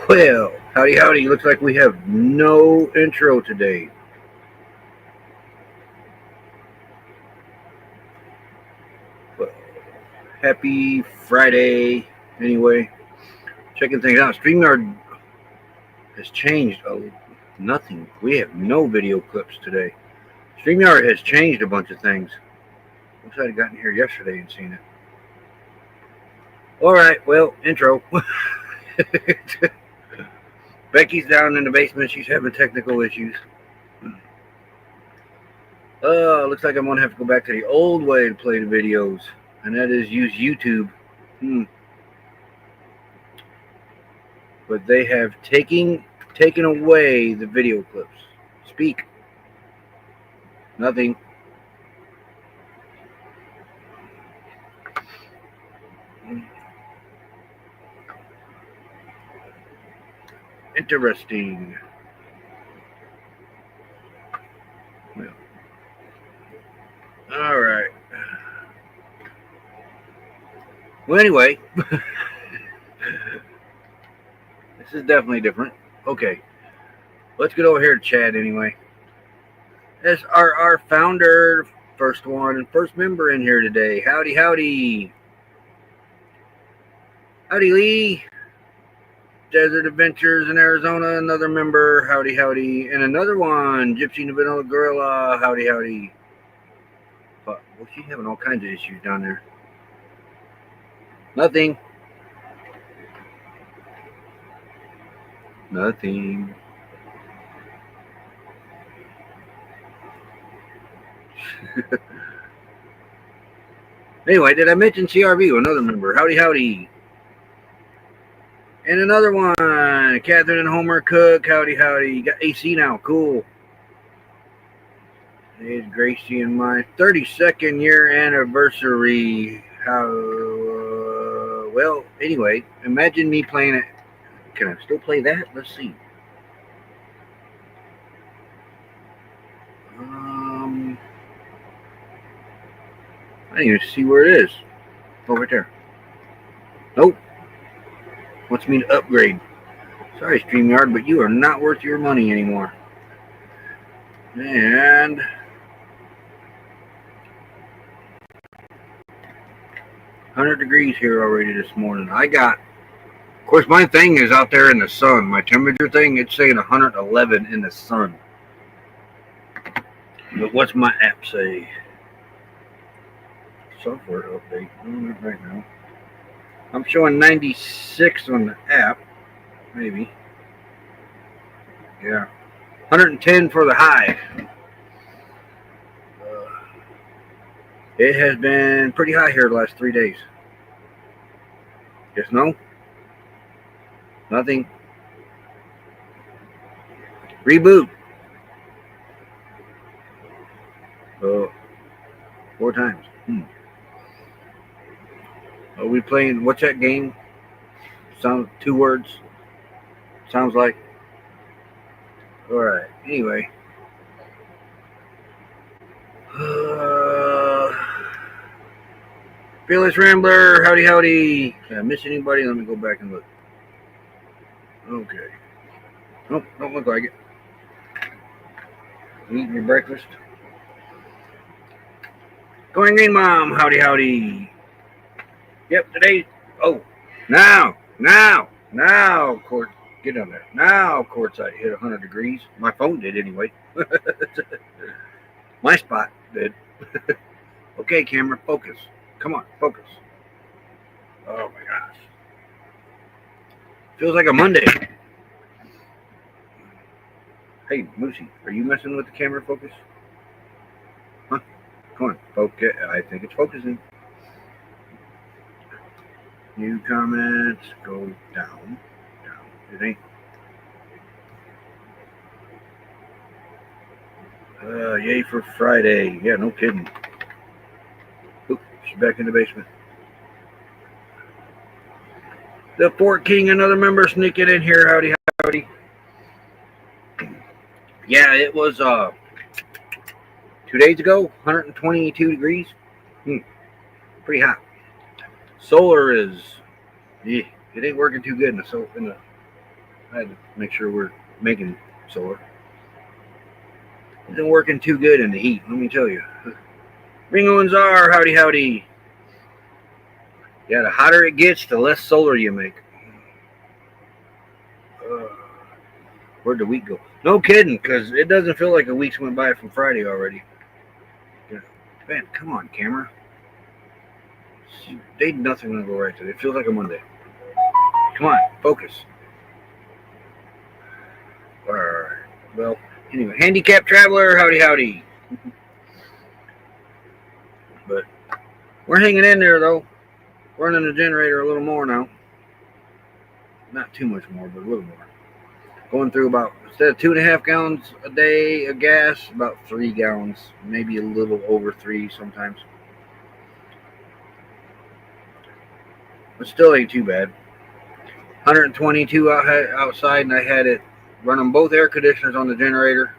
Well, howdy, howdy. Looks like we have no intro today. But happy Friday. Anyway, checking things out. StreamYard has changed nothing. We have no video clips today. StreamYard has changed a bunch of things. Wish I'd gotten here yesterday and seen it. Alright, well, intro. Becky's down in the basement. She's having technical issues. Looks like I'm going to have to go back to the old way to play the videos, and that is use YouTube. But they have taken away the video clips. Speak. Nothing. Interesting. Well, all right. Well, anyway, this is definitely different. Okay, let's get over here to Chad anyway. That's our founder, first one and first member in here today. Howdy, howdy. Howdy, Lee. Desert Adventures in Arizona, another member. Howdy, howdy. And another one, Gypsy and the Vanilla Gorilla. Howdy, howdy. But, well, she's having all kinds of issues down there. Nothing. Nothing. Anyway, did I mention CRV? Another member. Howdy, howdy. And another one, Catherine and Homer Cook. Howdy, howdy. You got AC now. Cool. It's Gracie and my 32nd year anniversary. Well, anyway, imagine me playing it. Can I still play that? Let's see. I didn't even see where it is. Over there. Nope. Wants me to upgrade. Sorry, StreamYard, but you are not worth your money anymore. And 100 degrees here already this morning. Of course, my thing is out there in the sun. My temperature thing, it's saying 111 in the sun. But what's my app say? Software update. Right now. I'm showing 96 on the app. Maybe. Yeah. 110 for the high. It has been pretty high here the last 3 days. Yes, no? Nothing. Reboot. 4 times. Are we playing, what's that game? Sounds 2 words. Sounds like. Alright, anyway. Fearless Rambler, howdy, howdy. Did I miss anybody? Let me go back and look. Okay. Nope, don't look like it. Eating your breakfast. Going Green Mom, howdy, howdy. Yep, today. Oh, now, court, get on there. Now, courtside hit 100 degrees. My phone did anyway. My spot did. Okay, camera, focus. Come on, focus. Oh my gosh. Feels like a Monday. Hey, Moosey, are you messing with the camera focus? Huh? Come on, focus. I think it's focusing. New comments, go down. It ain't. Yay for Friday. Yeah, no kidding. Oop, she's back in the basement. The Fort King, another member sneaking in here. Howdy, howdy. Yeah, it was 2 days ago, 122 degrees. Pretty hot. Solar is, it ain't working too good in the I had to make sure we're making solar. Isn't working too good in the heat, let me tell you. Ringo and Czar, howdy howdy. Yeah, the hotter it gets, the less solar you make. Where'd the week go? No kidding, because it doesn't feel like a week's went by from Friday already. Man, come on, camera. They nothing gonna go right today. It feels like a Monday. Come on, focus. Alright. Well, anyway, handicap traveler, howdy howdy. But we're hanging in there though. Running the generator a little more now. Not too much more, but a little more. Going through about, instead of 2.5 gallons a day of gas, about 3 gallons, maybe a little over 3 sometimes. But still ain't too bad. 122 outside, and I had it running both air conditioners on the generator.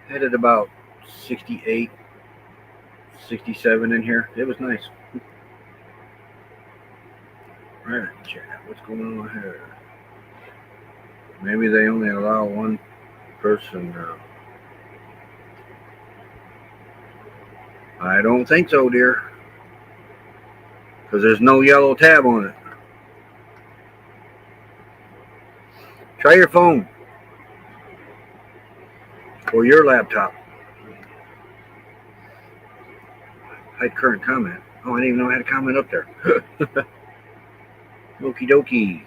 Had it about 68, 67 in here. It was nice. Right, check out what's going on here. Maybe they only allow one person now. I don't think so, dear. Because there's no yellow tab on it. Try your phone. Or your laptop. Hide current comment. Oh, I didn't even know I had a comment up there. Okie dokie.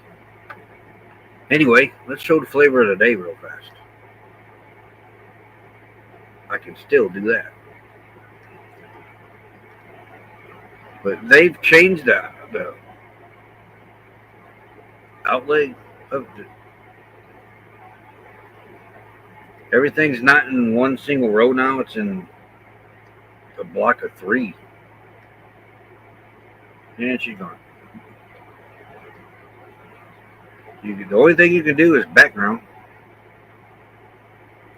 Anyway, let's show the flavor of the day real fast. I can still do that. But they've changed the outlay of the... Everything's not in one single row now. It's in a block of 3. And she's gone. The only thing you can do is background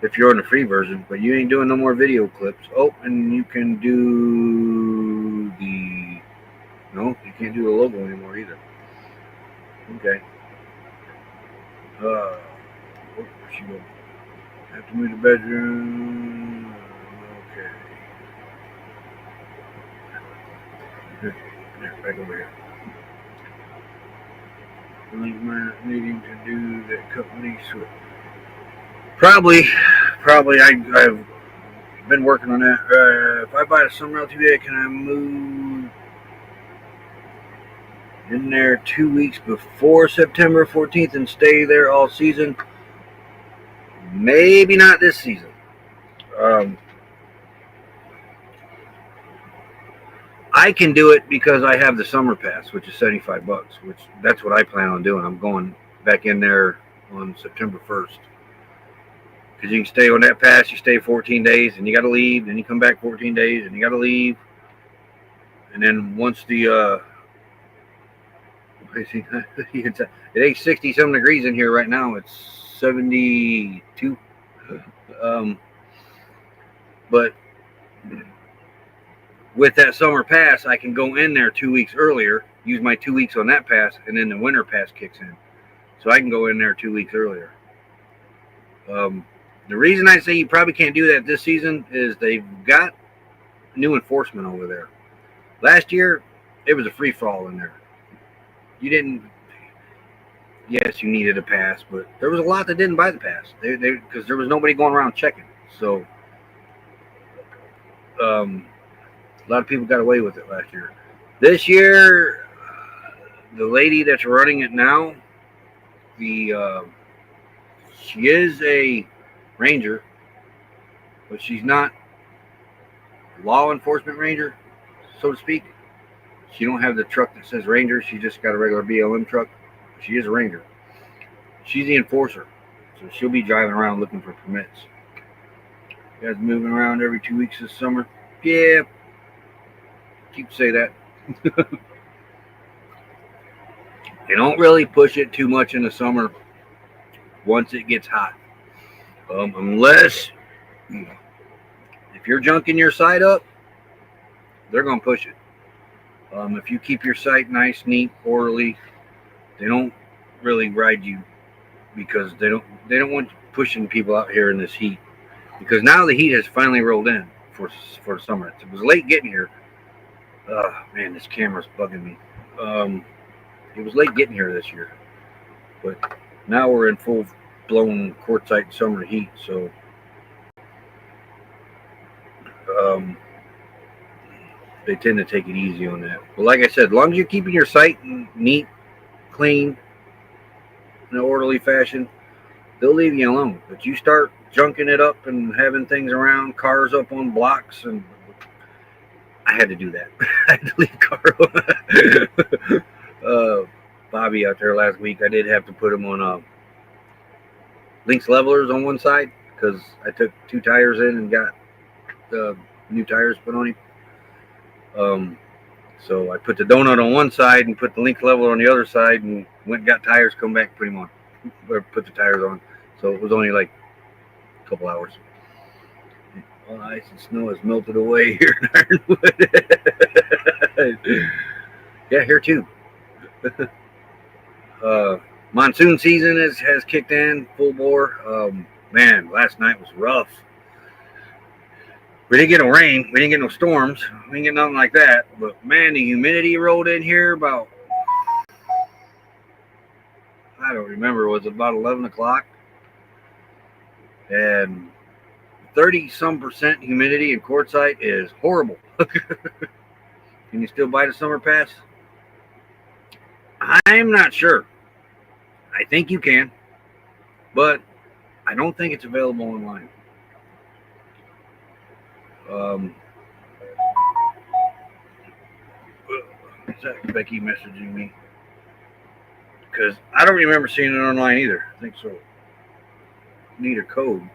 if you're on the free version, but you ain't doing no more video clips. Oh, and you can do the... No, you can't do the logo anymore either. Okay. Where she go? Have to move the bedroom. Okay. Here, back over here. Needing to do that company switch. Probably. I've been working on that. If I buy the Summer LTVA, can I move in there 2 weeks before September 14th and stay there all season? Maybe not this season. I can do it because I have the summer pass, which is $75, which that's what I plan on doing. I'm going back in there on September 1st. Because you can stay on that pass, you stay 14 days, and you got to leave, then you come back 14 days, and you got to leave. And then once the, it ain't 60-some degrees in here right now. It's 72. But with that summer pass, I can go in there 2 weeks earlier, use my 2 weeks on that pass, and then the winter pass kicks in. So I can go in there 2 weeks earlier. The reason I say you probably can't do that this season is they've got new enforcement over there. Last year, it was a free-for-all in there. You didn't... Yes, you needed a pass, but there was a lot that didn't buy the pass because there was nobody going around checking. So, a lot of people got away with it last year. This year, the lady that's running it now, she is a ranger, but she's not law enforcement ranger, so to speak. She don't have the truck that says ranger. She just got a regular BLM truck. She is a ranger. She's the enforcer, so she'll be driving around looking for permits. You guys moving around every 2 weeks this summer? Yeah. Keep say that. They don't really push it too much in the summer once it gets hot. Unless if you're junking your site up, they're going to push it. If you keep your site nice, neat, orderly, they don't really ride you because they don't want pushing people out here in this heat. Because now the heat has finally rolled in for summer. It was late getting here. Oh man, this camera's bugging me. It was late getting here this year, but now we're in full blown quartzite summer heat. So they tend to take it easy on that. But like I said, as long as you're keeping your site neat, clean, in an orderly fashion, they'll leave you alone. But you start junking it up and having things around, cars up on blocks, and I had to do that. I had to leave car. Bobby out there last week, I did have to put him on Lynx levelers on one side because I took 2 tires in and got new tires put on him. So I put the donut on one side and put the Lynx leveler on the other side, and went and got tires, come back, put him on, or put the tires on. So it was only like a couple hours. All ice and snow has melted away here in Ironwood. Yeah, here too. Monsoon season has kicked in full bore. Man, last night was rough. We didn't get no rain. We didn't get no storms. We didn't get nothing like that. But man, the humidity rolled in here about, I don't remember, it was about 11 o'clock. And 30-some% humidity in quartzite is horrible. Can you still buy the summer pass? I'm not sure. I think you can, but I don't think it's available online. Is that Becky messaging me? Because I don't remember seeing it online either. I think so. Need a code.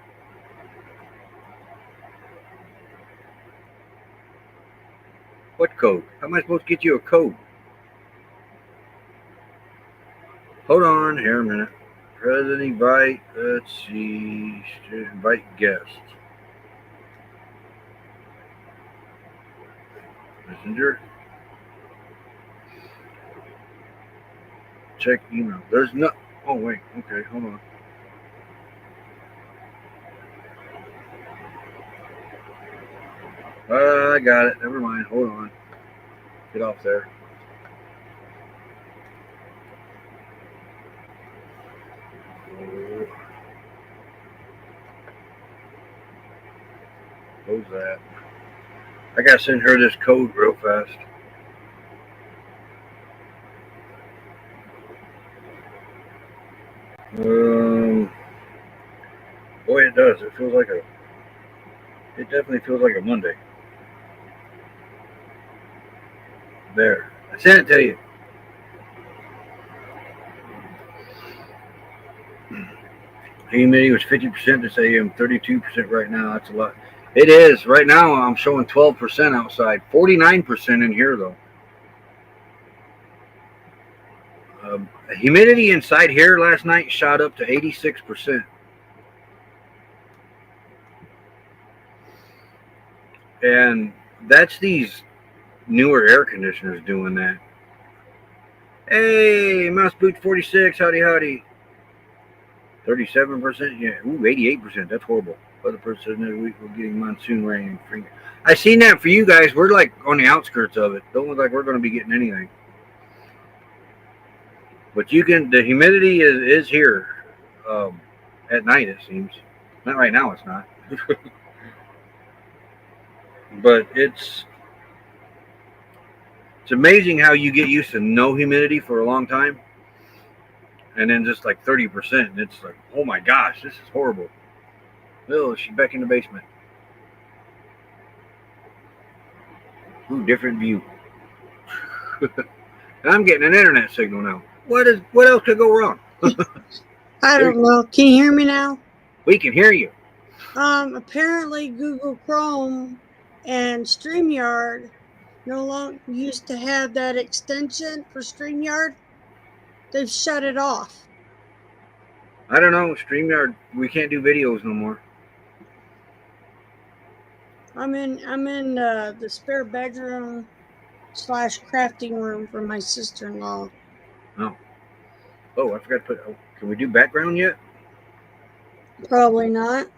What code? How am I supposed to get you a code? Hold on here a minute. President invite. Let's see. Invite guest. Messenger. Check email. There's no. Oh wait. Okay. Hold on. I got it. Never mind. Hold on. Get off there. Close that. I gotta send her this code real fast. Boy, it does. It feels like it definitely feels like a Monday. There. I sent it to you. Humidity was 50% this AM, 32% right now. That's a lot. It is. Right now, I'm showing 12% outside. 49% in here, though. Humidity inside here last night shot up to 86%. And that's these newer air conditioners doing that. Hey, Mouse Boot 46, howdy howdy. 37%, yeah. Ooh, 88%. That's horrible. Other person that week we're getting monsoon rain. I seen that for you guys. We're like on the outskirts of it. Don't look like we're going to be getting anything. But you can. The humidity is here at night. It seems. Not right now. It's not. But it's amazing how you get used to no humidity for a long time, and then just like 30%, and it's like, oh my gosh, this is horrible. Oh, she's back in the basement. Ooh, different view. And I'm getting an internet signal now. What else could go wrong? I don't know. Can you hear me now? We can hear you. Apparently Google Chrome and StreamYard no longer used to have that extension for StreamYard. They've shut it off. I don't know. StreamYard, we can't do videos no more. I'm in the spare bedroom / crafting room for my sister-in-law. Oh, I forgot to put. Can we do background yet? Probably not.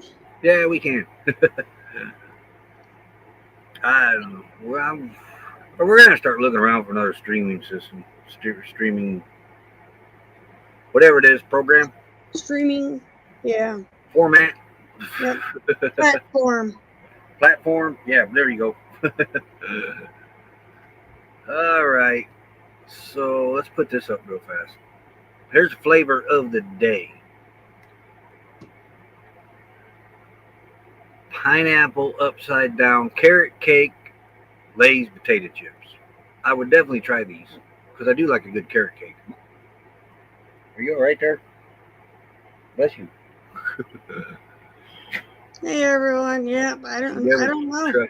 Yeah, we can. I don't know. Well, we're gonna start looking around for another streaming system, streaming, whatever it is, program Streaming. Yeah. format, Yep. Platform. platform. Yeah, there you go. All right. So let's put this up real fast. Here's the flavor of the day: pineapple upside down carrot cake, Lay's potato chips. I would definitely try these because I do like a good carrot cake. Are you all right there? Bless you. Hey everyone. Yep. I don't know. Try.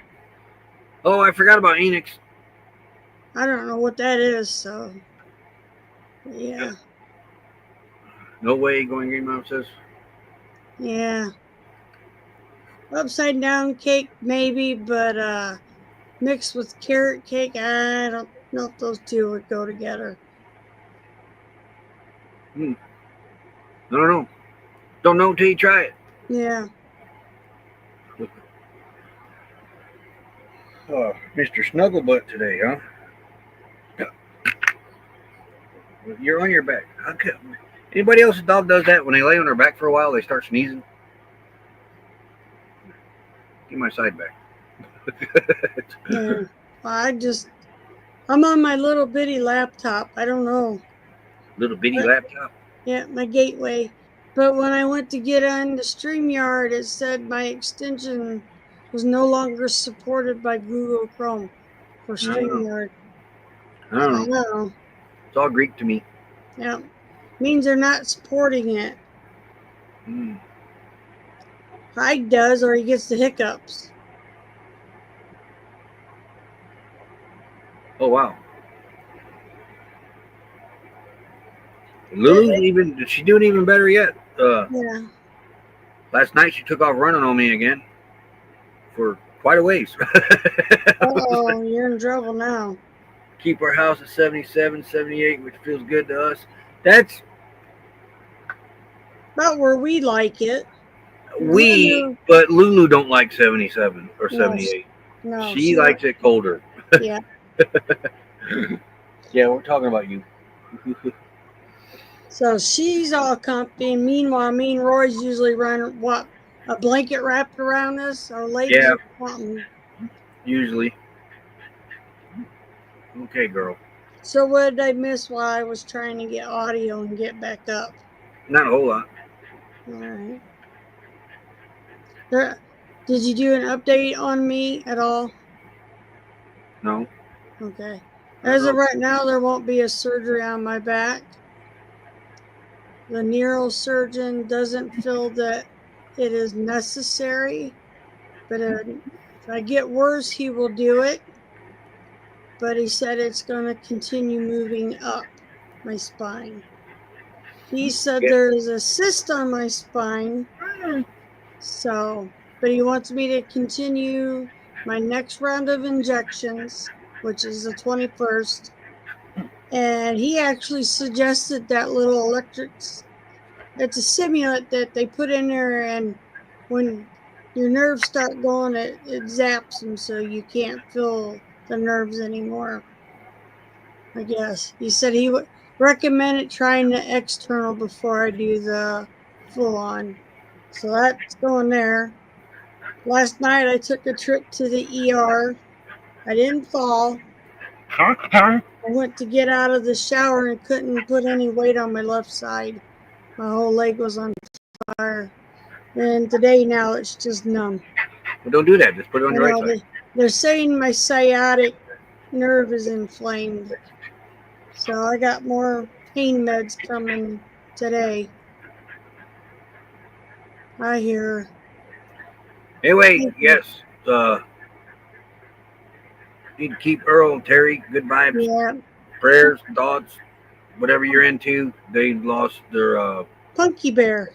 Oh, I forgot about Enix. I don't know what that is, so yeah. No way going green, Mom says. Yeah. Upside down cake maybe, but mixed with carrot cake, I don't know if those two would go together. No. Don't know until you try it. Yeah. Oh, Mr. Snugglebutt today, huh? You're on your back. Okay. Anybody else's dog does that when they lay on their back for a while, they start sneezing? Give my side back. Yeah. I'm on my little bitty laptop. I don't know. Little bitty But, laptop. yeah, my gateway. But when I went to get on the StreamYard, it said my extension was no longer supported by Google Chrome for I don't know. StreamYard. I don't I know. know. It's all Greek to me. Yeah. Means they're not supporting it. Mm. Hyde does, or he gets the hiccups. Oh wow. Lulu's even she's doing even better yet. Yeah. Last night she took off running on me again for quite a ways. Oh, you're in trouble now. Keep our house at 77, 78, which feels good to us. That's About where we like it. we, but Lulu don't like 77 or No, 78. No, She likes it colder. Yeah. Yeah, we're talking about you. So she's all comfy. And meanwhile, me and Roy's usually run a blanket wrapped around us, our legs Yeah. or something. Usually. Okay, girl. So what did I miss while I was trying to get audio and get back up? Not a whole lot. All right. Did you do an update on me at all? No. Okay. As of right now, there won't be a surgery on my back. The neurosurgeon doesn't feel that it is necessary, but if I get worse, he will do it. But he said it's going to continue moving up my spine. He said there's a cyst on my spine, but he wants me to continue my next round of injections, which is the 21st. And he actually suggested that little it's a simulant that they put in there, and when your nerves start going, it zaps them so you can't feel the nerves anymore. I guess he said he would recommend trying the external before I do the full on. So that's going there. Last night I took a trip to the ER. I didn't fall. I went to get out of the shower and couldn't put any weight on my left side. My whole leg was on fire. And today now it's just numb. Well, don't do that. Just put it on your right side. They're saying my sciatic nerve is inflamed. So I got more pain meds coming today. I hear. Anyway, yes. Need to keep Earl and Terry good vibes, Yeah. prayers, thoughts, whatever you're into. They lost their Punky Bear.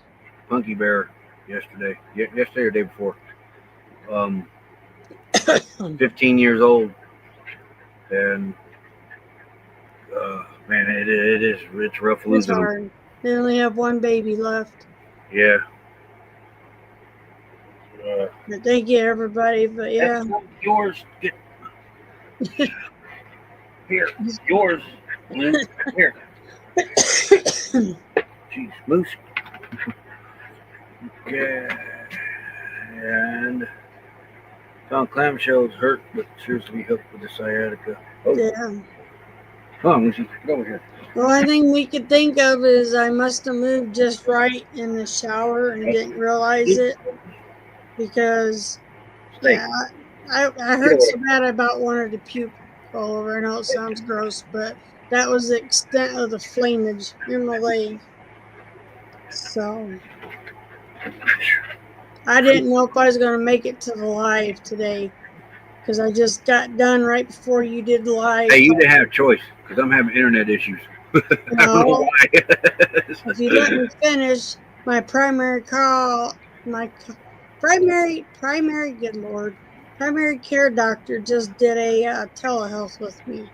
Punky Bear yesterday. Yesterday or day before. 15 years old, and man, it's rough losing him. They only have one baby left. Yeah. But thank you, everybody. But yeah, That's not yours. Get here. Yours. Lynn. Here. Jeez, Moose. Okay. And found clamshells hurt, but seriously helped with the sciatica. Oh, yeah. come on, Lucy. Get over here. The only thing we could think of is I must have moved just right in the shower and didn't realize it because, Stay. yeah, I heard so bad I about wanted to puke all over. I know it sounds gross, but that was the extent of the flamage in my leg. So I didn't know if I was going to make it to the live today because I just got done right before you did the live. Hey, you didn't have a choice because I'm having internet issues. I don't know No, why. if you let me finish, my primary good Lord, primary care doctor just did a telehealth with me.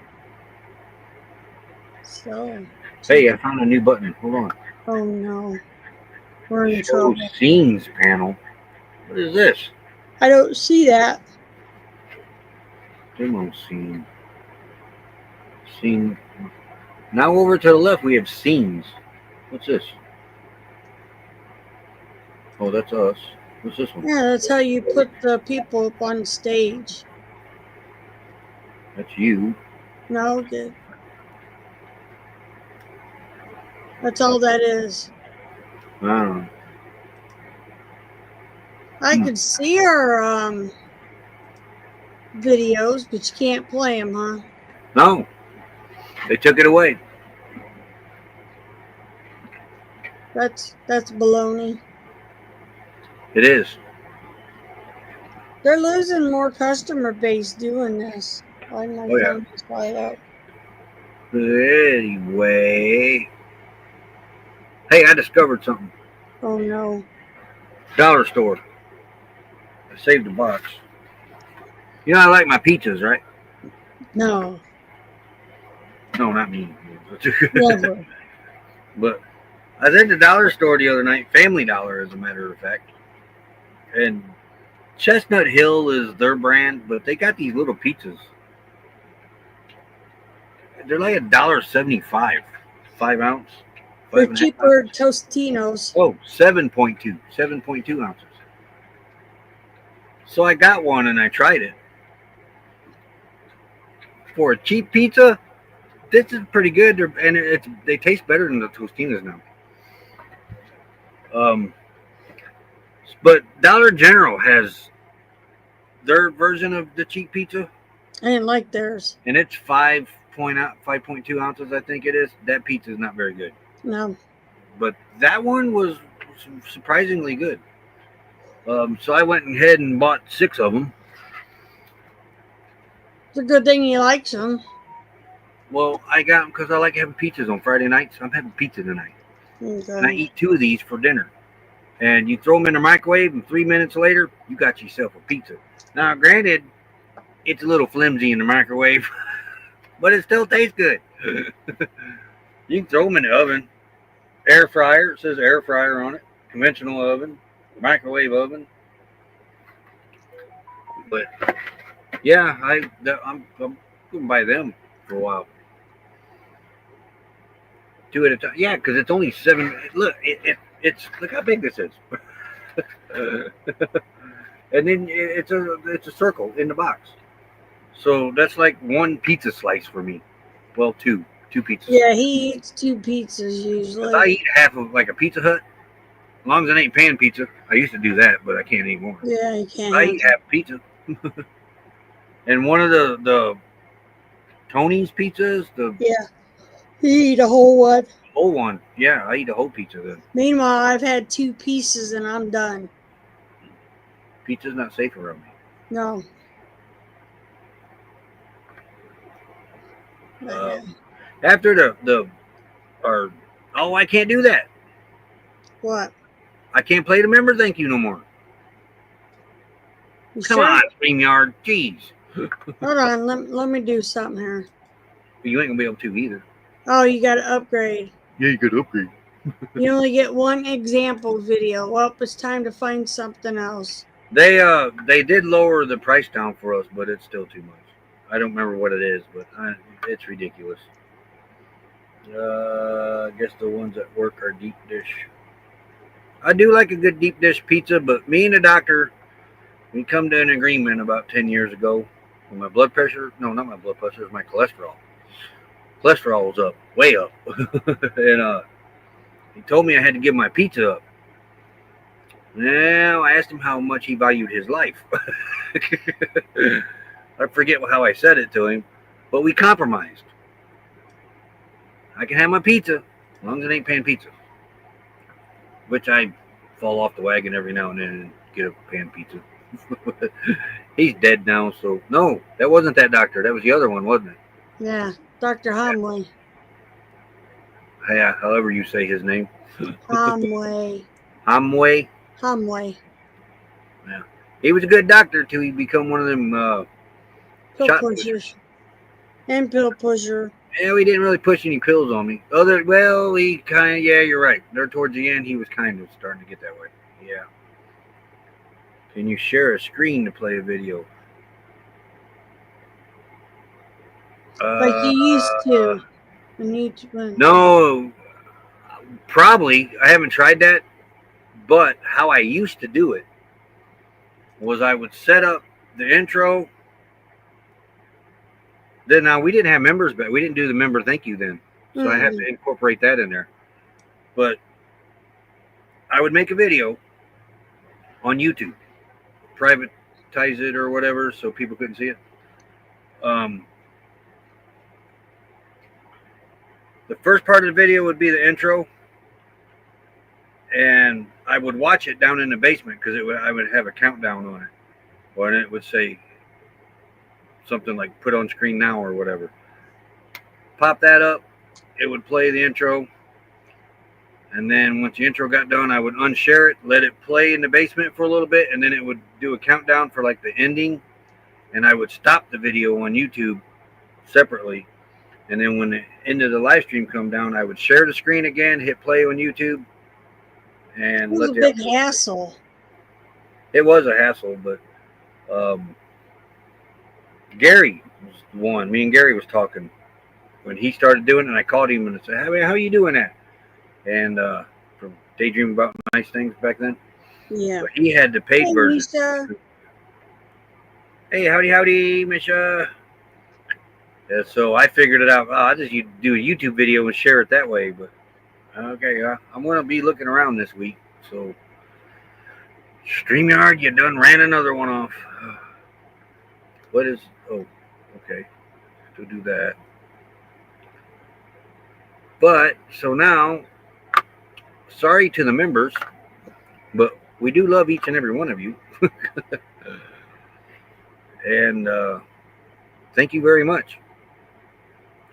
So, Hey, I found a new button. Hold on. oh no, we're in Show trouble. scenes panel. What is this? I don't see that. Demo scene. Scene. Now over to the left, we have scenes. What's this? Oh, that's us. What's this one? Yeah, that's how you put the people up on stage. That's you. No, good. That's all that is. I don't know. I could see our videos, but you can't play them, huh? No. They took it away. That's baloney. It is. They're losing more customer base doing this. Why my phone just light up? Anyway. Hey, I discovered something. Oh no. Dollar store. I saved a box. You know I like my pizzas, right? No. No, not me. Never. But I was at the dollar store the other night, Family Dollar as a matter of fact. And Chestnut Hill is their brand, but they got these little pizzas. They're like $1.75, 5 ounce. They're cheaper Tostinos. Oh, 7.2 ounces. So I got one and I tried it. For a cheap pizza, this is pretty good, and they taste better than the Tostinas now. But Dollar General has their version of the cheap pizza. I didn't like theirs. And it's 5.2 ounces, I think it is. That pizza is not very good. No. But that one was surprisingly good. So I went ahead and bought 6 of them. It's a good thing you like some. Well, I got them because I like having pizzas on Friday nights. I'm having pizza tonight. Okay. And I eat 2 of these for dinner. And you throw them in the microwave, and 3 minutes later, you got yourself a pizza. Now, granted, it's a little flimsy in the microwave, but it still tastes good. You can throw them in the oven. Air fryer, it says air fryer on it. Conventional oven, microwave oven. But yeah, I'm going to buy them for a while. 2 at a time. Yeah, because it's only 7. Look, it's look how big this is. And then it's a circle in the box. So that's like 1 pizza slice for me. Well, 2 pizzas. Yeah, he eats 2 pizzas usually. I eat half of like a Pizza Hut. As long as it ain't pan pizza. I used to do that, but I can't anymore. Yeah, you can't. I eat half pizza. And one of the Tony's pizzas, yeah, you eat a whole one. Whole one. Yeah, I eat a whole pizza then. Meanwhile, I've had 2 pieces and I'm done. Pizza's not safe around me. No. After I can't do that. What? I can't play the member thank you no more. You Come sure? on, StreamYard. Jeez. Hold on, let me do something here. You ain't gonna be able to either. Oh, you got to upgrade. Yeah, you could upgrade. You only get one example video. Well, it's time to find something else. They did lower the price down for us, but it's still too much. I don't remember what it is, but it's ridiculous. I guess the ones at work are deep dish. I do like a good deep dish pizza, but me and the doctor, we come to an agreement about 10 years ago. When my blood pressure, no, not my blood pressure, it was my cholesterol. Cholesterol was up, way up. And he told me I had to give my pizza up. Now, I asked him how much he valued his life. I forget how I said it to him, but we compromised. I can have my pizza as long as it ain't pan pizza. Which I fall off the wagon every now and then and get a pan pizza. He's dead now, so no, that wasn't that doctor. That was the other one, wasn't it? Yeah, Dr. Homley. Yeah, however you say his name. Homway. Hamway. Homway. Yeah, he was a good doctor till he become one of them Pill shot pushers. pushers. And pill pusher. Yeah, he didn't really push any pills on me. He kind of, yeah, you're right. There towards the end, he was kind of starting to get that way. Yeah. Can you share a screen to play a video? Like you used to. No, probably. I haven't tried that. But how I used to do it was I would set up the intro. Then now we didn't have members, but we didn't do the member thank you then. So I had to incorporate that in there. But I would make a video on YouTube, privatize it or whatever so people couldn't see it. The first part of the video would be the intro, and I would watch it down in the basement because I would have a countdown on it, or it would say something like "put on screen now" or whatever. Pop that up, it would play the intro, and then once the intro got done, I would unshare it, let it play in the basement for a little bit, and then it would do a countdown for like the ending, and I would stop the video on YouTube separately. And then when the end of the live stream come down, I would share the screen again, hit play on YouTube, and it was a big hassle. It was a hassle, but Gary was the one. Me and Gary was talking when he started doing it, and I called him and I said, "How are you doing that?" And from Daydream About Nice Things back then. Yeah. But he had the paid version. Misha. Hey, howdy, Misha. Yeah, so I figured it out. I'll just do a YouTube video and share it that way. But okay, I'm going to be looking around this week. So StreamYard, you done ran another one off. What is... Oh, okay. To do that. But, so now, sorry to the members, but we do love each and every one of you. And thank you very much.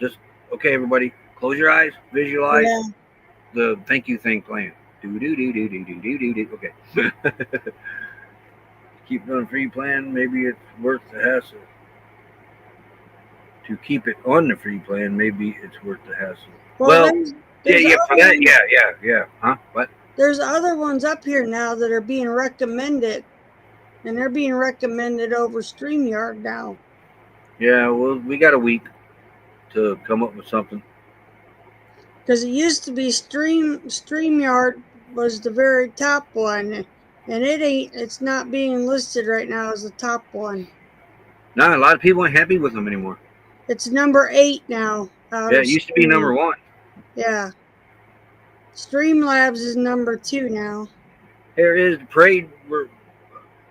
Just, okay, everybody, close your eyes, visualize the thank you thing playing. Do. Okay. Keep it on free plan. Maybe it's worth the hassle. To keep it on the free plan, maybe it's worth the hassle. Well, yeah, for that, yeah. Huh? What? There's other ones up here now that are being recommended, and they're being recommended over StreamYard now. Yeah, well, we got a week to come up with something. Because it used to be StreamYard was the very top one, and it's not being listed right now as the top one. No, a lot of people ain't happy with them anymore. It's number 8 now. Yeah, it used to be number 1. Yeah. Streamlabs is number 2 now. There is the parade.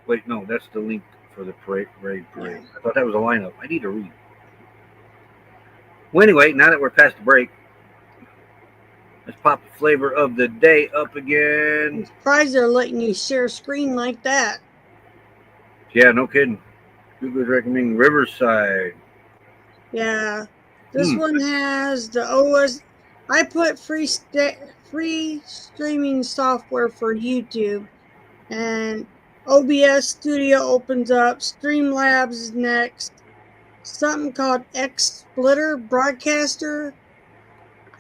Wait, no, that's the link for the parade. Yeah. I thought that was a lineup. I need to read. Well, anyway, now that we're past the break, let's pop the flavor of the day up again. I'm surprised they're letting you share screen like that. Yeah, no kidding. Google's recommending Riverside. Yeah. This one has the OS. I put free streaming software for YouTube, and OBS Studio opens up. Streamlabs is next. Something called XSplitter Broadcaster.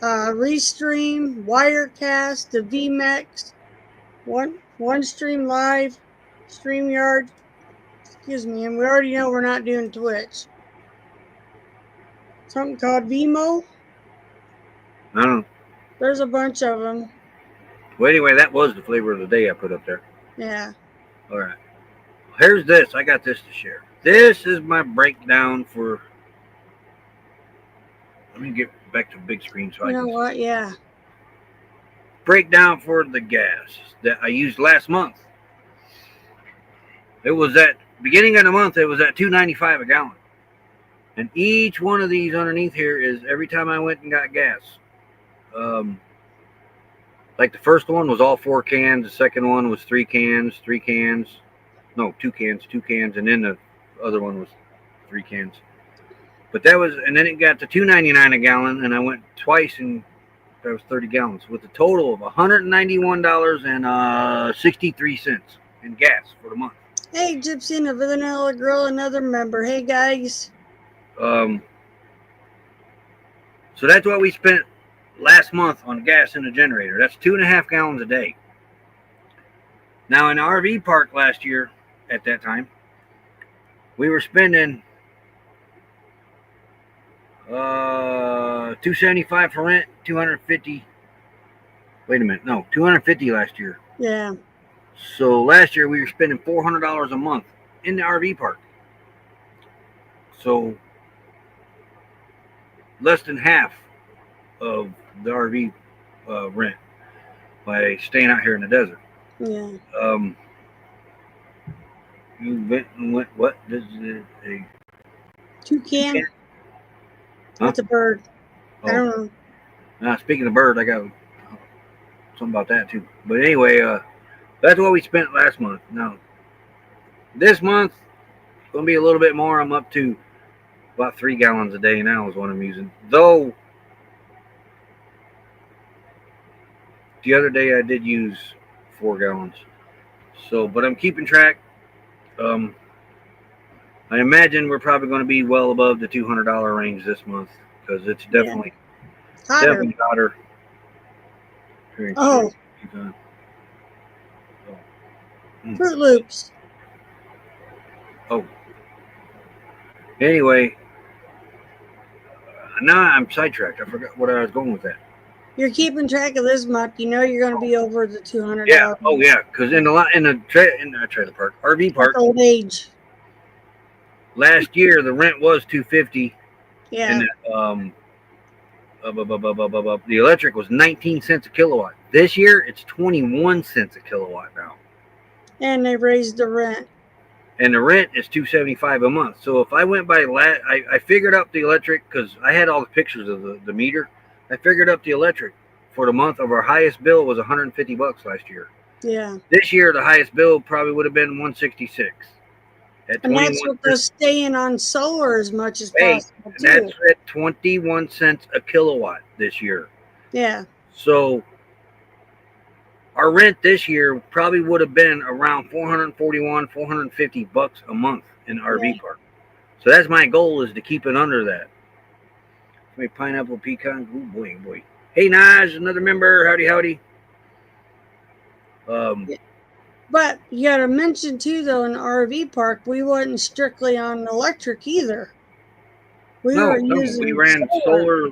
Restream, Wirecast, the VMAX, OneStream Live, StreamYard. Excuse me, and we already know we're not doing Twitch. Something called Vimo. I don't know. There's a bunch of them. Well, anyway, that was the flavor of the day I put up there. Yeah. All right. Here's this. I got this to share. This is my breakdown for. Let me get back to the big screen so You I know can what? Yeah. breakdown for the gas that I used last month. It was at beginning of the month. It was at $2.95 a gallon, and each one of these underneath here is every time I went and got gas. Like the first one was all 4 cans. The second one was 3 cans, 2 cans, and then the other one was 3 cans. But that was, and then it got to $2.99 a gallon, and I went twice, and that was 30 gallons with a total of $191.63 in gas for the month. Hey, Gypsy and the Vanilla Girl, another member. Hey, guys. So that's what we spent last month on gas in the generator. That's 2.5 gallons a day. Now in the RV park last year, at that time, we were spending $275 for rent, $250. Wait a minute, no, $250 last year. Yeah. So last year we were spending $400 a month in the RV park. So less than half of the RV rent by staying out here in the desert. Yeah. You went and went. What? This is a Toucan? Huh? That's a bird. Oh. I don't know. Now, speaking of bird, I got something about that too. But anyway, that's what we spent last month. Now, this month gonna be a little bit more. I'm up to about 3 gallons a day now is what I'm using. Though the other day I did use 4 gallons. So, but I'm keeping track. I imagine we're probably going to be well above the $200 range this month because it's definitely hotter. Oh. Fruit Loops. Oh. Anyway, now I'm sidetracked. I forgot what I was going with that. You're keeping track of this month. You know you're going to be over the $200. Yeah. Oh yeah. Because in the trailer park, RV park, old age. Last year the rent was $250. Yeah. And the electric was 19 cents a kilowatt. This year it's 21 cents a kilowatt now. And they raised the rent. And the rent is $275 a month. So if I went by I figured up the electric because I had all the pictures of the meter. I figured up the electric for the month of our highest bill was $150 last year. Yeah. This year the highest bill probably would have been $166. And that's with us staying on solar as much as possible too. That's at 21 cents a kilowatt this year. Yeah. So our rent this year probably would have been around $450 a month in the RV park. So that's my goal, is to keep it under that. Maybe pineapple, pecan. Oh boy, boy. Hey, Naj, another member. Howdy. But you got to mention too, though, in the RV park, we wasn't strictly on electric either. We ran solar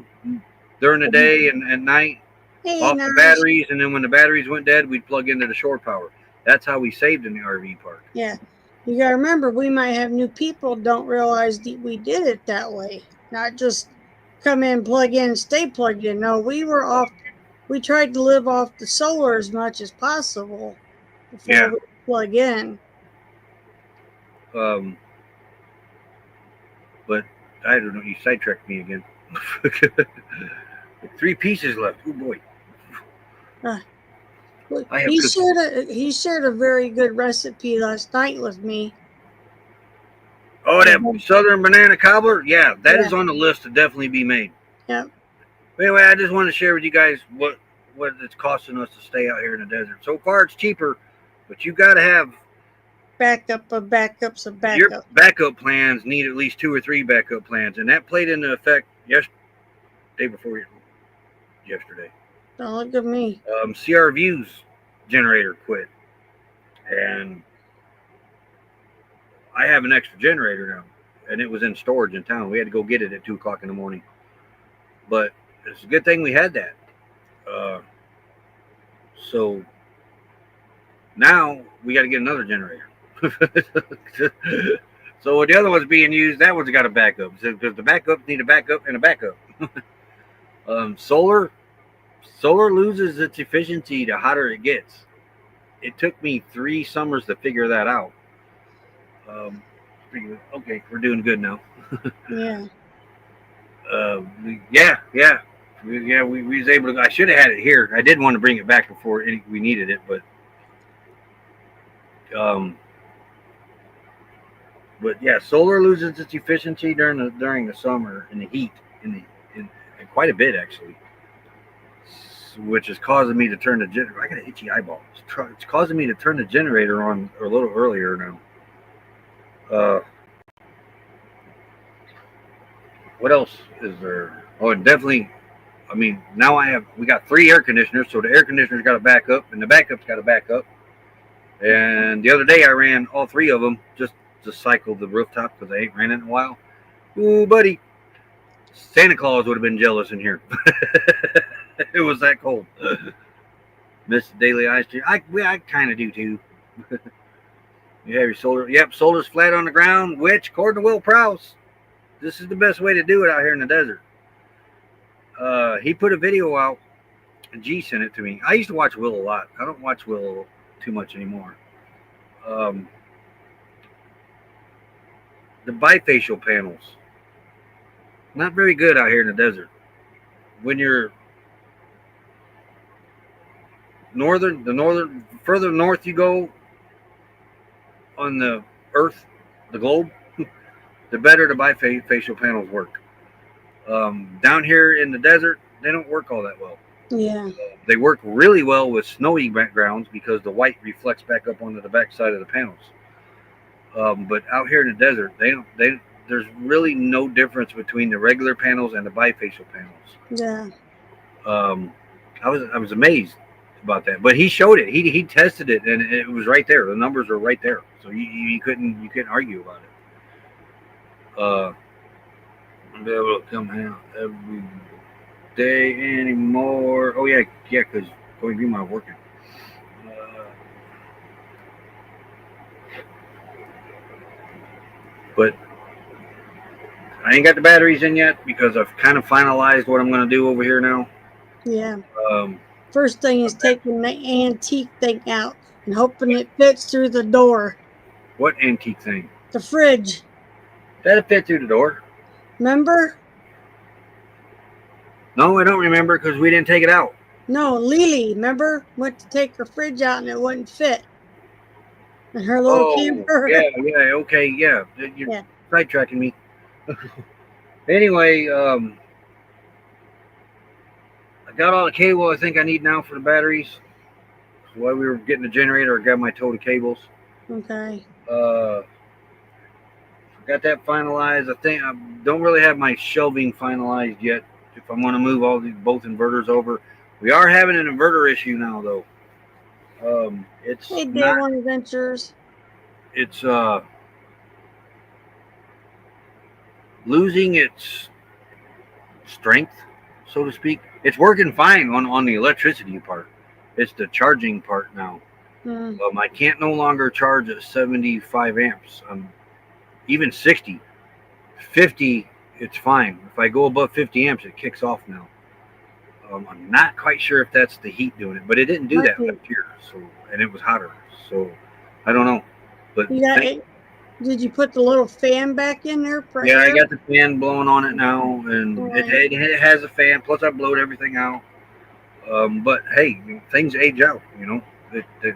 during the day and at night off the batteries, and then when the batteries went dead, we'd plug into the shore power. That's how we saved in the RV park. Yeah, you got to remember, we might have new people don't realize that we did it that way, not just come in, plug in, stay plugged in. No, we were off. We tried to live off the solar as much as possible before we plug in. But I don't know. You sidetracked me again. 3 pieces left. Oh boy. He shared a very good recipe last night with me. Oh, that Southern banana cobbler? Yeah, that is on the list to definitely be made. Yeah. Anyway, I just want to share with you guys what it's costing us to stay out here in the desert. So far, it's cheaper, but you got to have backups of backups of backups. Your backup plans need at least 2 or 3 backup plans, and that played into effect yesterday. Don't look at me. CRV's generator quit, and I have an extra generator now, and it was in storage in town. We had to go get it at 2 o'clock in the morning, but it's a good thing we had that. So now we got to get another generator. So when the other one's being used, that one's got a backup, because the backups need a backup and a backup. Solar loses its efficiency the hotter it gets. It took me 3 summers to figure that out. Okay, we're doing good now. Yeah. We was able to. I should have had it here. I did want to bring it back before we needed it, but yeah, solar loses its efficiency during the summer in the heat, in quite a bit actually, which is causing me to turn the generator. I got an itchy eyeball. It's causing me to turn the generator on a little earlier now. What else is there? Oh, and definitely. I mean, now we got 3 air conditioners, so the air conditioner's got a backup, and the backup's got a backup. And the other day I ran all 3 of them just to cycle the rooftop because I ain't ran it in a while. Ooh, buddy, Santa Claus would have been jealous in here. It was that cold. Miss Daily Ice Cream. I kind of do too. You have your solar. Yep, solar's flat on the ground, which, according to Will Prowse, this is the best way to do it out here in the desert. He put a video out, and G sent it to me. I used to watch Will a lot. I don't watch Will too much anymore. The bifacial panels, not very good out here in the desert. When you're further north you go on the earth, the globe, the better the bifacial panels work. Down here in the desert, they don't work all that well. Yeah. They work really well with snowy backgrounds because the white reflects back up onto the back side of the panels. But out here in the desert, there's really no difference between the regular panels and the bifacial panels. Yeah. I was amazed about that, but he showed it. He tested it, and it was right there. The numbers are right there, so you couldn't argue about it. Be able to come out every day anymore. Oh yeah, because going to be my working. But I ain't got the batteries in yet because I've kind of finalized what I'm going to do over here now. Yeah. First thing is taking the antique thing out and hoping it fits through the door. What antique thing? The fridge. That'll fit through the door. Remember? No, I don't remember because we didn't take it out. No, Lily, remember? Went to take her fridge out and it wouldn't fit. And her little camper. Yeah, okay, yeah. You're sidetracking me. Anyway, I got all the cable I think I need now for the batteries. So while we were getting the generator, I grabbed my total cables. Okay. Got that finalized. I think I don't really have my shelving finalized yet. If I'm going to move both inverters over, we are having an inverter issue now, though. It's Hey, Day One Adventures. It's losing its strength, so to speak. It's working fine on the electricity part. It's the charging part now. I can't no longer charge at 75 amps. Even 60, 50, it's fine. If I go above 50 amps, it kicks off now. I'm not quite sure if that's the heat doing it, but it didn't do that last year. So, and it was hotter. So, I don't know. But did you put the little fan back in there? Yeah, I got the fan blowing on it now, and it has a fan. Plus, I blowed everything out. But hey, things age out. You know,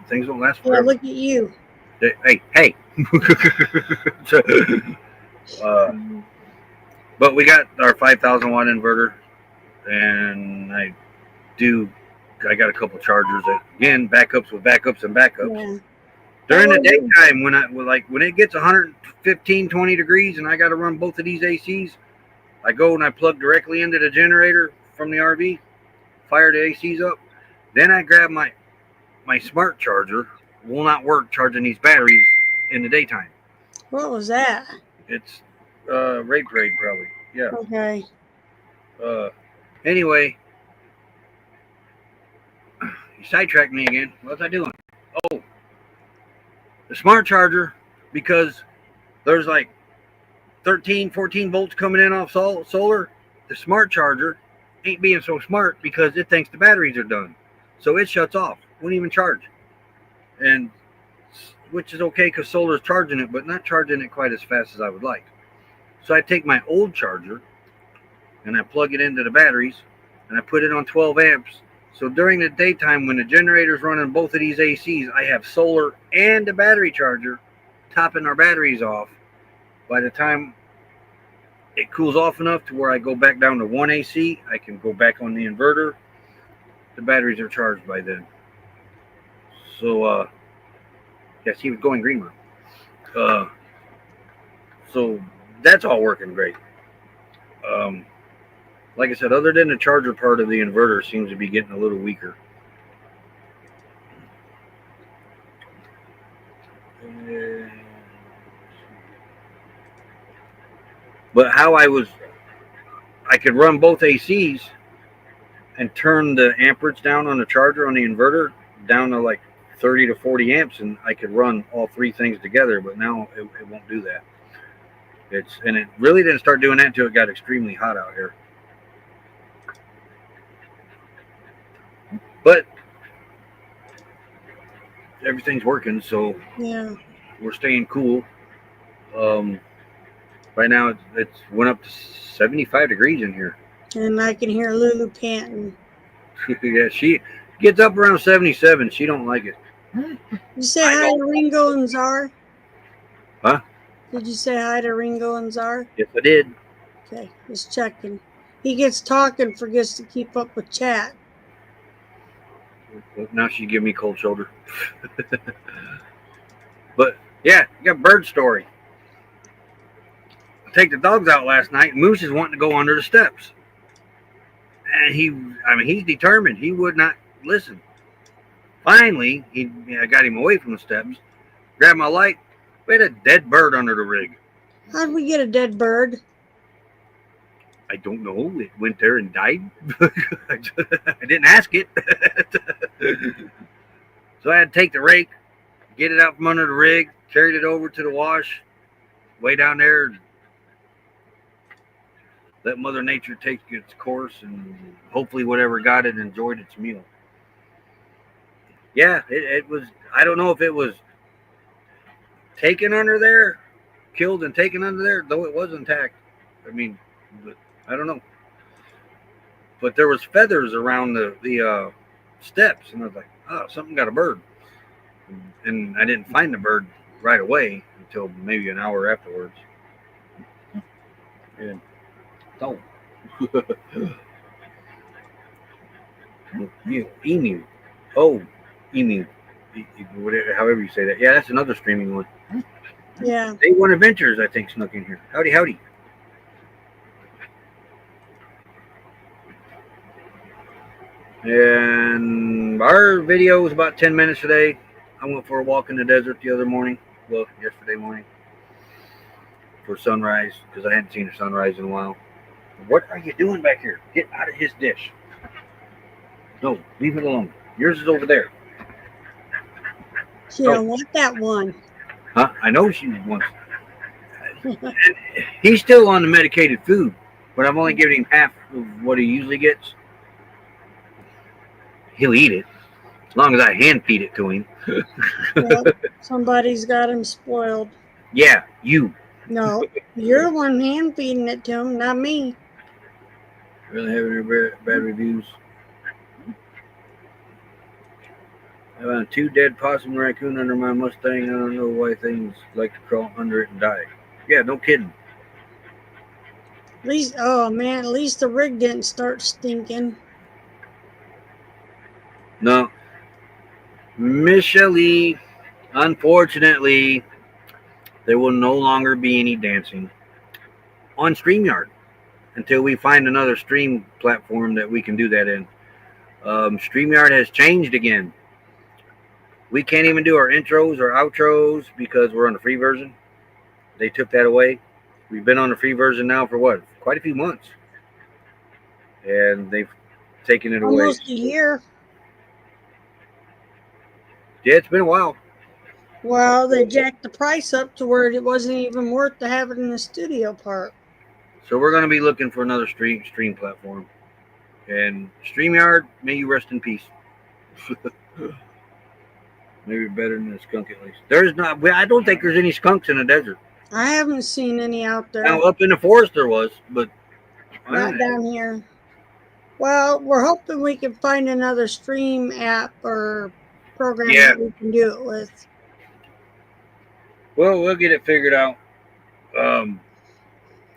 things don't last forever. Yeah, look at you. Hey. But we got our 5,000 watt inverter, and I got a couple chargers that, again, backups with backups and backups. Yeah. During the daytime, when it gets 115, 20 degrees and I got to run both of these ACs, I go and I plug directly into the generator from the RV, fire the ACs up. Then I grab my smart charger. Will not work charging these batteries in the daytime. What was that? It's rape raid probably. Yeah. Okay. Anyway, you sidetracked me again. What was I doing? Oh, the smart charger, because there's like 13, 14 volts coming in off solar. The smart charger ain't being so smart because it thinks the batteries are done. So it shuts off. Won't even charge. And which is okay because solar's charging it, but not charging it quite as fast as I would like. So I take my old charger and I plug it into the batteries and I put it on 12 amps. So during the daytime when the generator's running both of these ACs, I have solar and a battery charger topping our batteries off. By the time it cools off enough to where I go back down to 1 AC, I can go back on the inverter. The batteries are charged by then. So, yes, he was going green. So that's all working great. Like I said, other than the charger part of the inverter seems to be getting a little weaker. But how I could run both ACs and turn the amperage down on the charger on the inverter down to like 30 to 40 amps, and I could run all three things together. But now it won't do that. And it really didn't start doing that until it got extremely hot out here. But everything's working, so Yeah. we're staying cool. Right now it's went up to 75 degrees in here. And I can hear Lulu panting. Yeah, she gets up around 77. She don't like it. You say hi to Ringo and Czar? Huh? Did you say hi to Ringo and Czar? Yes, I did. Okay, just checking. He gets talking, forgets to keep up with chat. Now she give me cold shoulder. But yeah, you got bird story. I take the dogs out last night. Moose is wanting to go under the steps, and he's determined. He would not listen. Finally, I got him away from the steps. Grabbed my light. We had a dead bird under the rig. How'd we get a dead bird? I don't know. It went there and died. I didn't ask it. So I had to take the rake, get it out from under the rig, carried it over to the wash, way down there, let Mother Nature take its course, and hopefully whatever got it enjoyed its meal. Yeah, it was, I don't know if it was taken under there, killed and taken under there, though it was intact. I mean, but I don't know. But there was feathers around the steps, and I was like, oh, something got a bird. And I didn't find the bird right away until maybe an hour afterwards. And oh, emu. Oh, emu. However you say that. Yeah, that's another streaming one. Yeah. Day One Adventures, I think, snuck in here. Howdy, howdy. And our video was about 10 minutes today. I went for a walk in the desert the other morning. Well, yesterday morning. For sunrise, because I hadn't seen a sunrise in a while. What are you doing back here? Get out of his dish. No, leave it alone. Yours is over there. She don't want that one. Huh? I know she wants. And he's still on the medicated food, but I'm only giving him half of what he usually gets. He'll eat it, as long as I hand feed it to him. Well, somebody's got him spoiled. Yeah, you. No, you're the one hand feeding it to him, not me. Really having any bad reviews. I found 2 dead possum and raccoon under my Mustang. I don't know why things like to crawl under it and die. Yeah, no kidding. At least, oh man, at least the rig didn't start stinking. No. Michelle, unfortunately, there will no longer be any dancing on StreamYard until we find another stream platform that we can do that in. StreamYard has changed again. We can't even do our intros or outros because we're on the free version. They took that away. We've been on the free version now for what? Quite a few months. And they've taken it away. Almost a year. Yeah, it's been a while. Well, they jacked the price up to where it wasn't even worth to have it in the studio part. So we're going to be looking for another stream platform. And StreamYard, may you rest in peace. Maybe better than the skunk at least. There's not. I don't think there's any skunks in the desert. I haven't seen any out there. Now up in the forest there was, but not down here. Well, we're hoping we can find another stream app or program that we can do it with. Well, we'll get it figured out.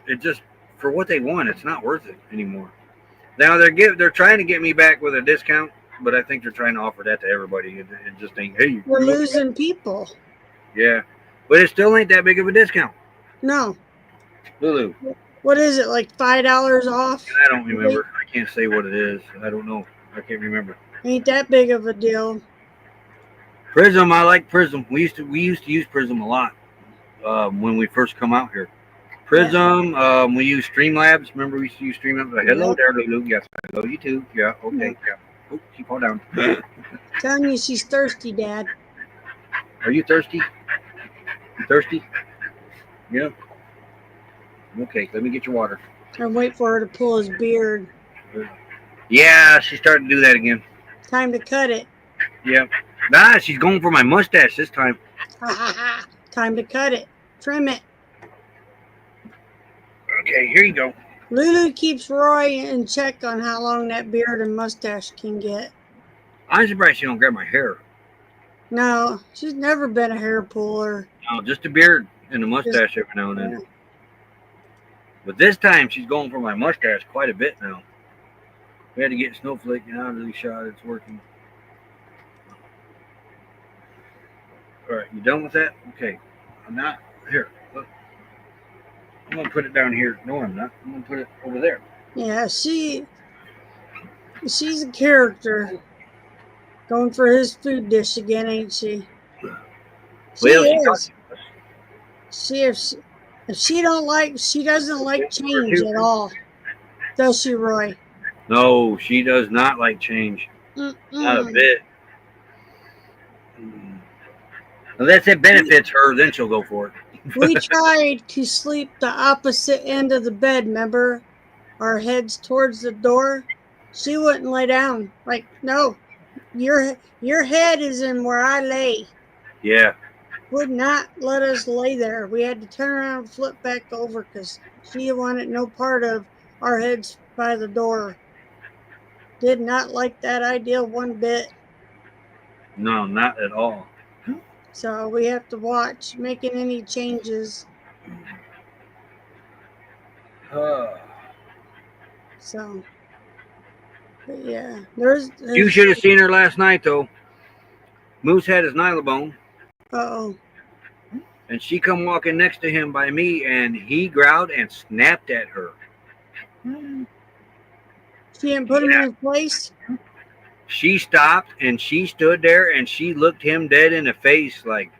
It just for what they want, it's not worth it anymore. Now they're trying to get me back with a discount, but I think they're trying to offer that to everybody. It just ain't. Hey, we're losing people. Yeah, but it still ain't that big of a discount. No. Lulu. What is it, like $5 off? I don't remember. I can't say what it is. I don't know. I can't remember. Ain't that big of a deal. Prism, I like Prism. We used to use Prism a lot when we first come out here. Prism, we use Streamlabs. Remember we used to use Streamlabs? Like, hello there, Lulu. Yes, hello you too. Yeah, okay. Yeah. Oh, she fall down. Telling you she's thirsty, Dad. Are you thirsty? You thirsty? Yeah. Okay, let me get your water. And wait for her to pull his beard. Yeah, she's starting to do that again. Time to cut it. Yeah. Nah, she's going for my mustache this time. Time to cut it. Trim it. Okay, here you go. Lulu keeps Roy in check on how long that beard and mustache can get. I'm surprised she don't grab my hair. No, she's never been a hair puller. No, just a beard and a mustache every now and then. Yeah. But this time she's going for my mustache quite a bit now. We had to get Snowflake out of the shot. It's working. All right, you done with that? Okay. I'm not. Here, look. I'm going to put it down here. No, I'm not. I'm going to put it over there. Yeah, she's a character. Going for his food dish again, ain't she? If she doesn't like change at all. Does she, Roy? No, she does not like change. Not a bit. Unless it benefits her, then she'll go for it. We tried to sleep the opposite end of the bed, remember? Our heads towards the door. She wouldn't lay down. Like, no, your head is in where I lay. Yeah. Would not let us lay there. We had to turn around and flip back over because she wanted no part of our heads by the door. Did not like that idea one bit. No, not at all. So we have to watch making any changes. So, but yeah, there's. You should have seen her last night, though. Moose had his nylabone. Uh-oh. And she come walking next to him by me, and he growled and snapped at her. She didn't put him in his place? She stopped, and she stood there, and she looked him dead in the face like,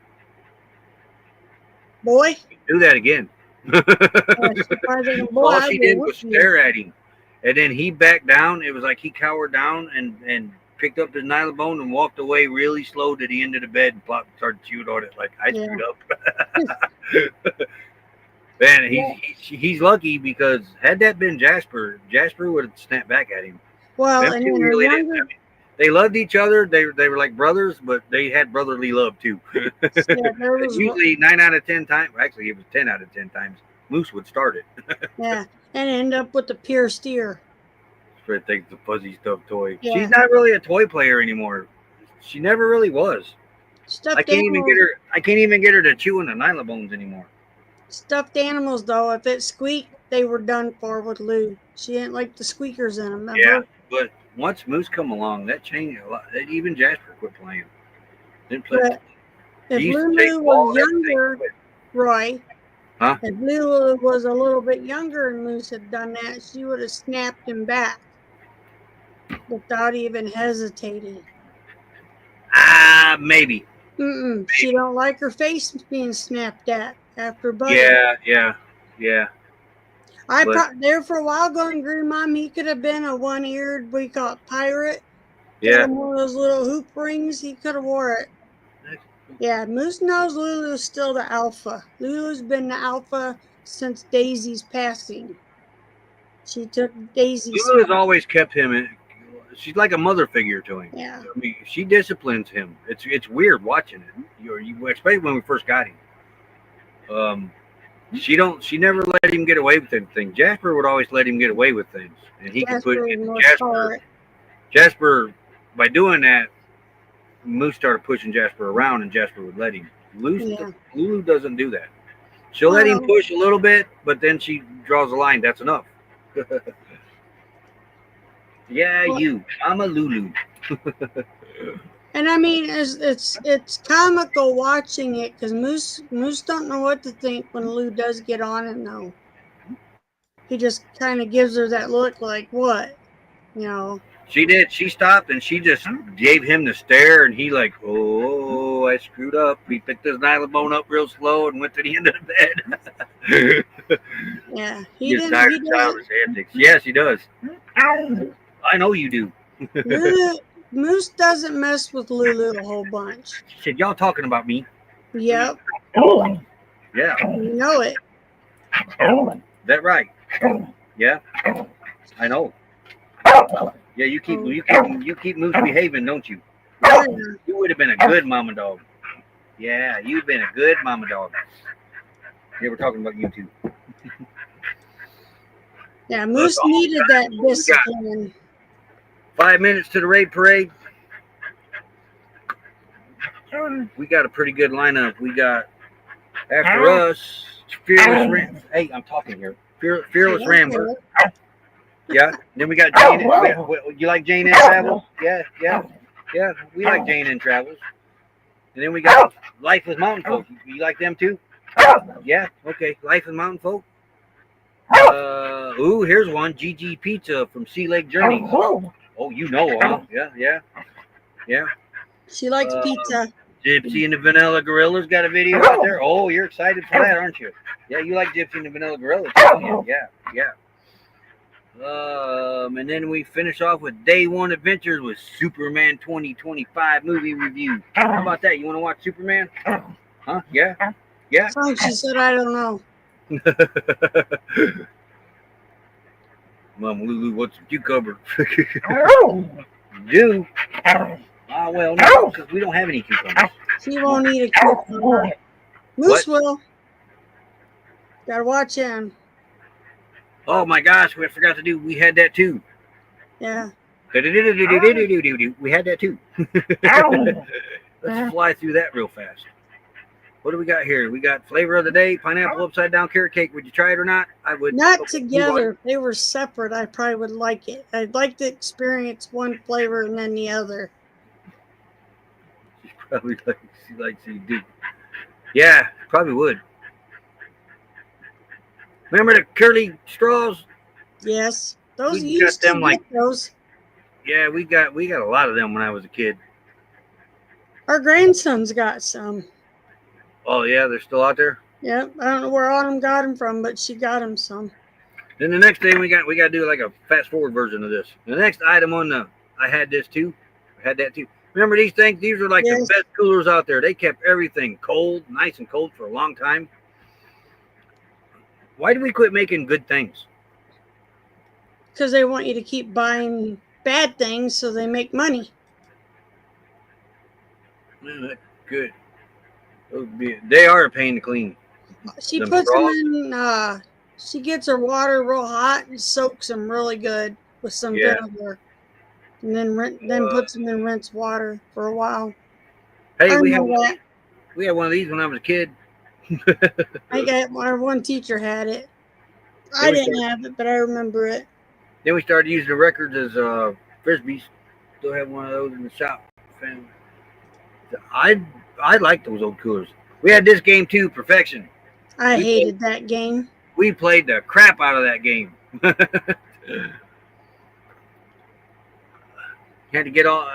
boy? Do that again. All she did was stare at him. And then he backed down. It was like he cowered down and picked up his nylabone and walked away really slow to the end of the bed and plopped, started chewing on it like I screwed up. Man, he's lucky because had that been Jasper would have snapped back at him. Well, and really they loved each other. They were like brothers, but they had brotherly love too. Usually 9 out of 10 times. Actually, it was 10 out of 10 times. Moose would start it. Yeah, and end up with the pure steer. I think the fuzzy stuffed toy. Yeah. She's not really a toy player anymore. She never really was. I can't even get her to chew on the nylabones anymore. Stuffed animals, though, if it squeaked, they were done for with Lou. She didn't like the squeakers in them. Remember? Yeah, but once Moose come along, that changed a lot. Even Jasper quit playing. Didn't play. But if Lulu was younger, Roy. Huh? If Lulu was a little bit younger and Moose had done that, she would have snapped him back. without even hesitating. Maybe. She don't like her face being snapped at after Buddy. Yeah. I But- there for a while going, Green Mom, he could have been a one-eared, we call it pirate. Get Yeah. him one of those little hoop rings. He could have wore it. Yeah, Moose knows Lulu's still the alpha. Lulu's been the alpha since Daisy's passing. She took Daisy's Lulu has spot. always kept him in. She's like a mother figure to him. Yeah. I mean, she disciplines him. It's weird watching it. You especially when we first got him. She never let him get away with anything. Jasper would always let him get away with things, and he could put Jasper. By doing that, Moose started pushing Jasper around, and Jasper would let him. Lulu doesn't do that. She'll let him push a little bit, but then she draws a line. That's enough. Yeah, I'm a Lulu. And I mean, it's comical watching it because Moose don't know what to think when Lou does get on him. Though he just kind of gives her that look, like what, you know. She did. She stopped and she just gave him the stare, and he like, oh, I screwed up. He picked his nylon bone up real slow and went to the end of the bed. Yeah, he does. Yes, he does. I know you do. Moose doesn't mess with Lulu a whole bunch. She said, y'all talking about me? Yep. Yeah. You know it. That right? Yeah. I know. Yeah, you keep Moose behaving, don't you? Yeah. You would have been a good mama dog. Yeah, you've been a good mama dog. Yeah, we're talking about you too. Yeah, Moose needed that discipline. 5 minutes to the raid parade. We got a pretty good lineup. We got after us, Fearless Ram. Hey, I'm talking here. Fearless Rambler. Yeah. Then we got Jane. You like Jane and Travels? Yeah. We like Jane and Travels. And then we got Life with Mountain Folk. You like them too? Yeah. Okay. Life with Mountain Folk. Here's one. GG Pizza from Sea Lake Journey. Oh, you know, huh? Yeah. She likes pizza. Gypsy and the Vanilla Gorillas got a video out there. Oh, you're excited for that, aren't you? Yeah, you like Gypsy and the Vanilla Gorillas. Yeah. And then we finish off with Day One Adventures with Superman 2025 movie review. How about that? You want to watch Superman? Huh? Yeah. So she said, I don't know. Mom, Lulu, what's a cucumber? You? Well, no, because we don't have any cucumbers. She won't eat a cucumber. Moose will. Gotta watch him. Oh my gosh, we forgot to do. We had that too. Yeah. We had that too. Let's fly through that real fast. What do we got here? We got flavor of the day, pineapple upside down carrot cake. Would you try it or not? I would. Not together. They were separate. I probably would like it. I'd like to experience one flavor and then the other. She probably likes you do. Yeah, probably would. Remember the curly straws? Yes. Those We used got to them, get like- those. Yeah, we got a lot of them when I was a kid. Our grandson's got some. Oh yeah, they're still out there. Yep. I don't know where Autumn got them from, but she got them some. Then the next thing we got to do like a fast forward version of this. The next item on I had this too. I had that too. Remember these things? These are like the best coolers out there. They kept everything cold, nice and cold for a long time. Why did we quit making good things? Because they want you to keep buying bad things so they make money. Man, that's good. They are a pain to clean. She Them puts them straws? in, she gets her water real hot and soaks them really good with some vinegar. And then puts them in rinse water for a while. Hey, I we know had one of these when I was a kid. I got one teacher had it. I didn't have it, but I remember it. Then we started using the records as frisbees. Still have one of those in the shop. I like those old coolers. We had this game too, Perfection. I hated that game. We played the crap out of that game. You had to get all.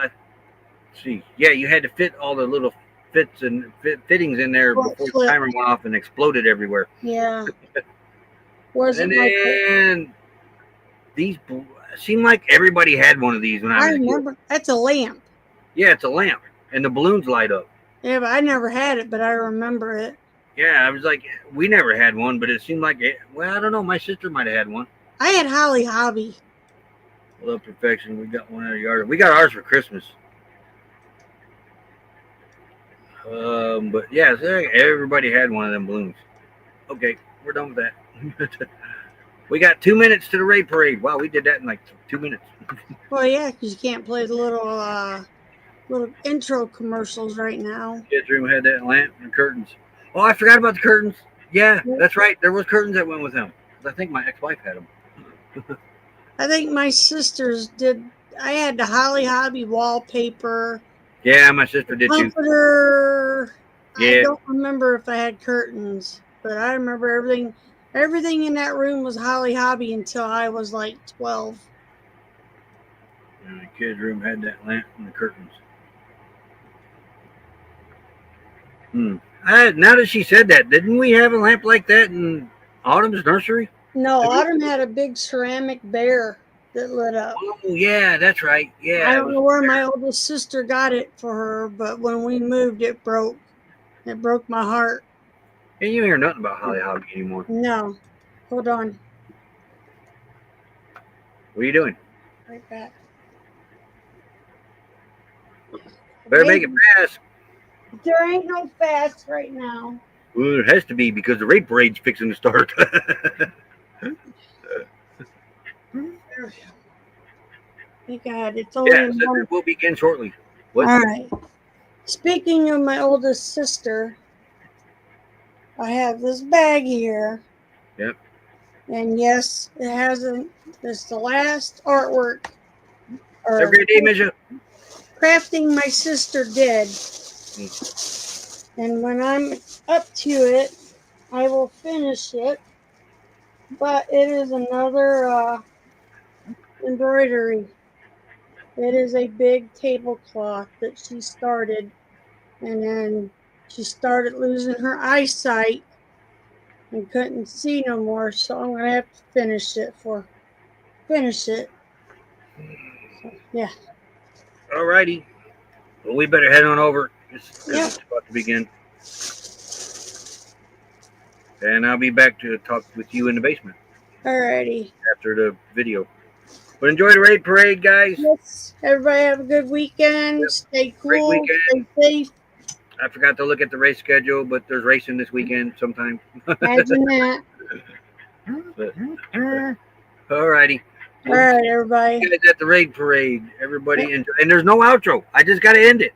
See, yeah, you had to fit all the little fits and fittings in there Well, before the flip. timer went off and exploded everywhere. Yeah. And Wasn't like that. then these seemed like everybody had one of these when I I was a kid. remember. That's a lamp. Yeah, it's a lamp, and the balloons light up. Yeah, but I never had it, but I remember it. Yeah, I was like, we never had one, but it seemed like it. Well, I don't know. My sister might have had one. I had Holly Hobby. Love perfection. We got one at our yard. We got ours for Christmas. But yeah, so everybody had one of them balloons. Okay, we're done with that. We got 2 minutes to the raid parade. Wow, we did that in like 2 minutes. Well, yeah, because you can't play the little intro commercials right now. Kids' room had that lamp and curtains. Oh, I forgot about the curtains. Yeah, that's right. There was curtains that went with them. I think my ex-wife had them. I think my sisters did. I had the Holly Hobby wallpaper. Yeah, my sister did too. Comforter. I Yeah. don't remember if I had curtains, but I remember everything. Everything in that room was Holly Hobby until I was like 12. And the kids' room had that lamp and the curtains. Now that she said that, didn't we have a lamp like that in Autumn's nursery? No, Have you- Autumn had a big ceramic bear that lit up. Oh, yeah, that's right. Yeah. I don't know where my oldest sister got it for her, but when we moved, it broke. It broke my heart. And you hear nothing about Holly Hobby anymore. No. Hold on. What are you doing? Right back. Better make it fast. There ain't no fast right now. Well, it has to be because the raid parade's fixing to start. Thank God. It's only Yeah, in so one. it will begin shortly. What? All right. Speaking of my oldest sister, I have this bag here. Yep. And yes, it hasn't. It's the last artwork or Every day measure. crafting my sister did. And when I'm up to it, I will finish it. But it is another embroidery. It is a big tablecloth that she started, and then she started losing her eyesight and couldn't see no more. So I'm gonna have to finish it. So, yeah. Alrighty. Well, we better head on over. It's Yep. about to begin. And I'll be back to talk with you in the basement Alrighty. after the video. But enjoy the raid parade, guys. Yes. Everybody have a good weekend. Yep. Stay Great cool. weekend. Stay safe. I forgot to look at the race schedule, but there's racing this weekend sometime. Imagine that. Alrighty. All right, everybody. You guys at the raid parade. Everybody enjoy. And there's no outro. I just got to end it.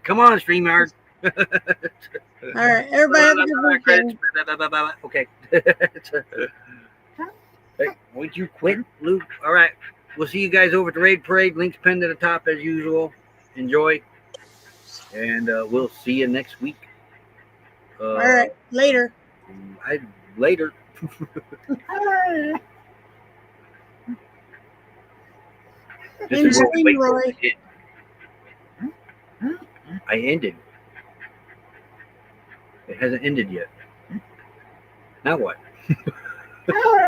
Come on, StreamYard. All right, everybody have a good weekend. Okay. Hey, won't you quit, Luke? All right. We'll see you guys over at the raid parade. Links pinned to the top as usual. Enjoy. And we'll see you next week. All right, later. Later. This is what we wait for. Roy. I ended. It hasn't ended yet. Now what?